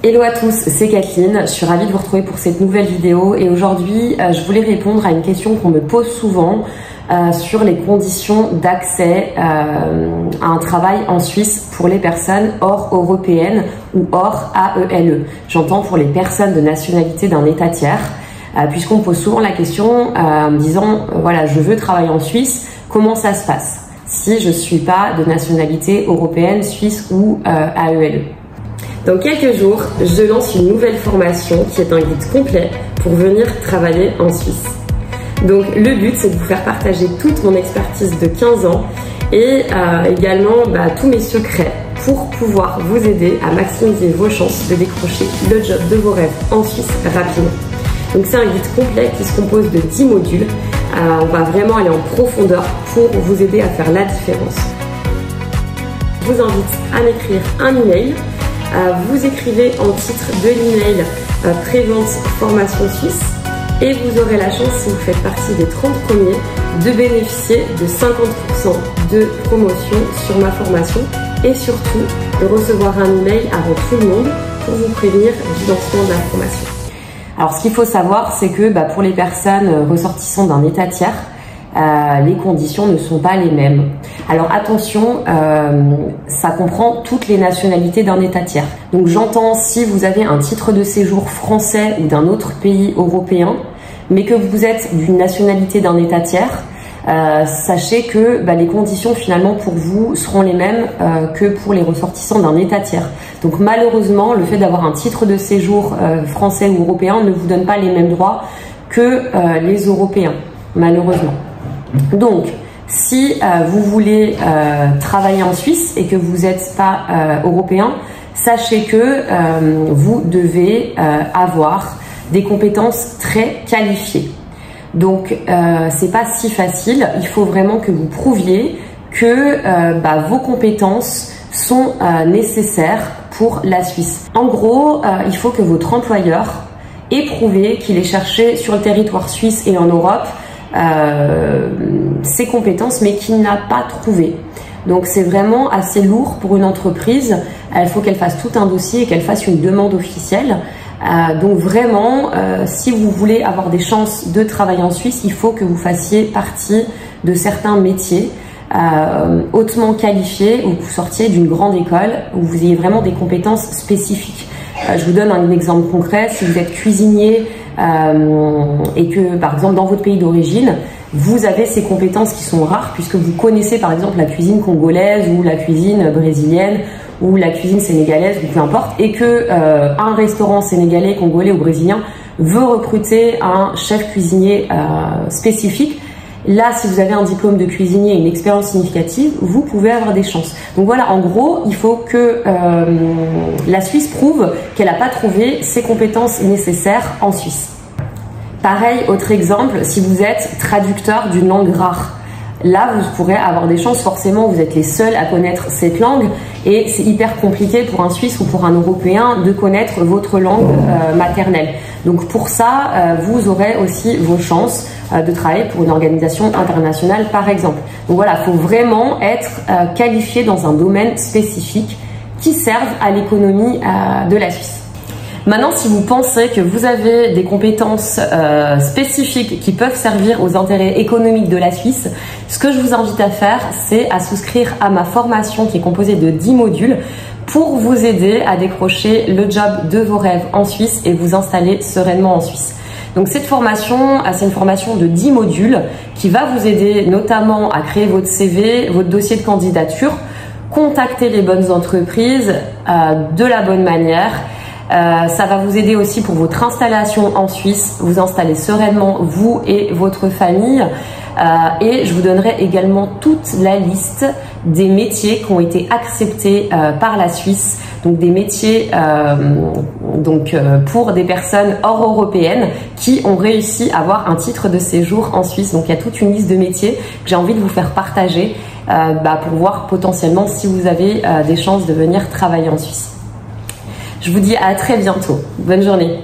Hello à tous, c'est Kathleen, je suis ravie de vous retrouver pour cette nouvelle vidéo et aujourd'hui je voulais répondre à une question qu'on me pose souvent sur les conditions d'accès à un travail en Suisse pour les personnes hors européennes ou hors AELE. J'entends pour les personnes de nationalité d'un État tiers, puisqu'on me pose souvent la question en me disant voilà, je veux travailler en Suisse, comment ça se passe si je ne suis pas de nationalité européenne, suisse ou AELE. Dans quelques jours, je lance une nouvelle formation qui est un guide complet pour venir travailler en Suisse. Donc le but, c'est de vous faire partager toute mon expertise de 15 ans et également tous mes secrets pour pouvoir vous aider à maximiser vos chances de décrocher le job de vos rêves en Suisse rapidement. Donc c'est un guide complet qui se compose de 10 modules. On va vraiment aller en profondeur pour vous aider à faire la différence. Je vous invite à m'écrire un email. Vous écrivez en titre de l'email Prévente Formation Suisse et vous aurez la chance, si vous faites partie des 30 premiers, de bénéficier de 50% de promotion sur ma formation et surtout de recevoir un email avant tout le monde pour vous prévenir du lancement de la formation. Alors ce qu'il faut savoir, c'est que pour les personnes ressortissant d'un État tiers, les conditions ne sont pas les mêmes. Alors attention, ça comprend toutes les nationalités d'un État tiers. Donc j'entends si vous avez un titre de séjour français ou d'un autre pays européen, mais que vous êtes d'une nationalité d'un État tiers, sachez que les conditions finalement pour vous seront les mêmes que pour les ressortissants d'un État tiers. Donc malheureusement, le fait d'avoir un titre de séjour français ou européen ne vous donne pas les mêmes droits que les Européens, malheureusement. Donc, si vous voulez travailler en Suisse et que vous n'êtes pas européen, sachez que vous devez avoir des compétences très qualifiées. Donc, c'est pas si facile. Il faut vraiment que vous prouviez que vos compétences sont nécessaires pour la Suisse. En gros, il faut que votre employeur ait prouvé qu'il ait cherché sur le territoire suisse et en Europe ses compétences mais qu'il n'a pas trouvé. Donc c'est vraiment assez lourd pour une entreprise. Il faut qu'elle fasse tout un dossier et qu'elle fasse une demande officielle. Donc vraiment, si vous voulez avoir des chances de travailler en Suisse, il faut que vous fassiez partie de certains métiers hautement qualifiés, où vous sortiez d'une grande école, où vous ayez vraiment des compétences spécifiques. Je vous donne un exemple concret. Si vous êtes cuisinier et que par exemple dans votre pays d'origine vous avez ces compétences qui sont rares puisque vous connaissez par exemple la cuisine congolaise ou la cuisine brésilienne ou la cuisine sénégalaise ou peu importe, et que un restaurant sénégalais, congolais ou brésilien veut recruter un chef cuisinier spécifique, là si vous avez un diplôme de cuisinier et une expérience significative, vous pouvez avoir des chances. Donc voilà, en gros, il faut que la Suisse prouve qu'elle n'a pas trouvé ses compétences nécessaires en Suisse. Pareil, autre exemple, si vous êtes traducteur d'une langue rare, là vous pourrez avoir des chances, forcément vous êtes les seuls à connaître cette langue et c'est hyper compliqué pour un Suisse ou pour un Européen de connaître votre langue maternelle. Donc pour ça, vous aurez aussi vos chances de travailler pour une organisation internationale par exemple. Donc voilà, il faut vraiment être qualifié dans un domaine spécifique qui serve à l'économie de la Suisse. Maintenant, si vous pensez que vous avez des compétences spécifiques qui peuvent servir aux intérêts économiques de la Suisse, ce que je vous invite à faire, c'est à souscrire à ma formation qui est composée de 10 modules pour vous aider à décrocher le job de vos rêves en Suisse et vous installer sereinement en Suisse. Donc cette formation, c'est une formation de 10 modules qui va vous aider notamment à créer votre CV, votre dossier de candidature, contacter les bonnes entreprises de la bonne manière. Ça va vous aider aussi pour votre installation en Suisse, vous installer sereinement vous et votre famille. Et je vous donnerai également toute la liste des métiers qui ont été acceptés par la Suisse, donc des métiers pour des personnes hors européennes qui ont réussi à avoir un titre de séjour en Suisse. Donc il y a toute une liste de métiers que j'ai envie de vous faire partager pour voir potentiellement si vous avez des chances de venir travailler en Suisse. Je vous dis à très bientôt. Bonne journée.